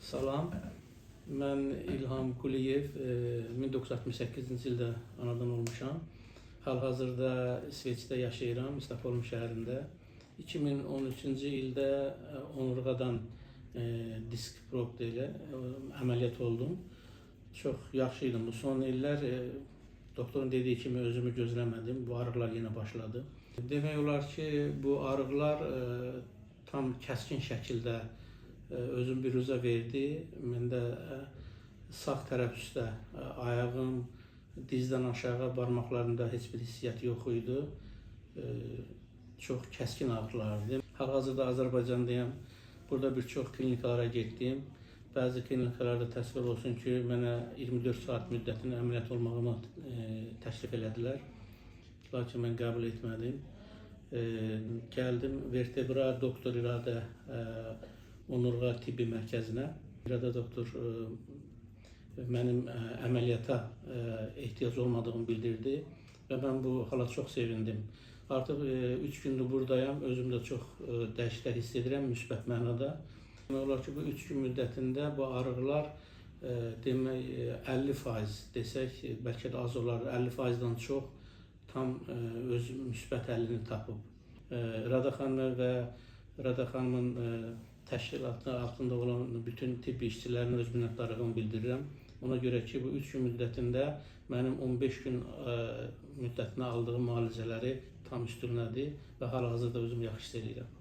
Salam, mən İlham Quliyev, 1968-ci ildə anadan olmuşam. Hal-hazırda İsveçdə yaşayıram, Stockholm şəhərində. 2013-cü ildə onurğadan disk proktu ilə əməliyyat oldum. Çox yaxşı idim. Bu son illər doktorun dediyi kimi özümü gözləmədim. Bu ağrılar yenə başladı. Demək olar ki, bu ağrılar tam kəskin şəkildə özüm biruzə verdi. Məndə sağ tərəf üstə ayağım, dizdən aşağı barmaqlarımda heç bir hissiyyat yox idi. Çox kəskin ağrılardı. Hal-hazırda Azərbaycandayam. Burada bir çox klinikalara getdim. Bəzi klinikalarda təsvir olsun ki, mənə 24 saat müddətində əməliyyat olmağıma təklif elədilər. Lakin mən qəbul etmədim. Gəldim Vertebra Doktor İradə Onurğa Tibbi Mərkəzinə. İradə doktor mənim əməliyyata ehtiyac olmadığımı bildirdi və mən bu hala çox sevindim. Artıq 3 gündür buradayam, özümdə çox dəyişikliklər hiss edirəm, müsbət mənada. Demək olar ki, bu 3 gün müddətində bu ağrılar demək 50% desək, bəlkə də az olar, 50%-dan çox tam öz müsbət həllini tapıb. Rada xanımı və Rada xanımın təşkilatı altında olan bütün tibbi işçilərinə öz minnətdarlığımı bildirirəm. Ona görə ki, bu 3 gün müddətində mənim 15 gün müddətinə aldığım müalicələri tam üstünlədi və hal-hazırda özümü yaxşı hiss edirəm.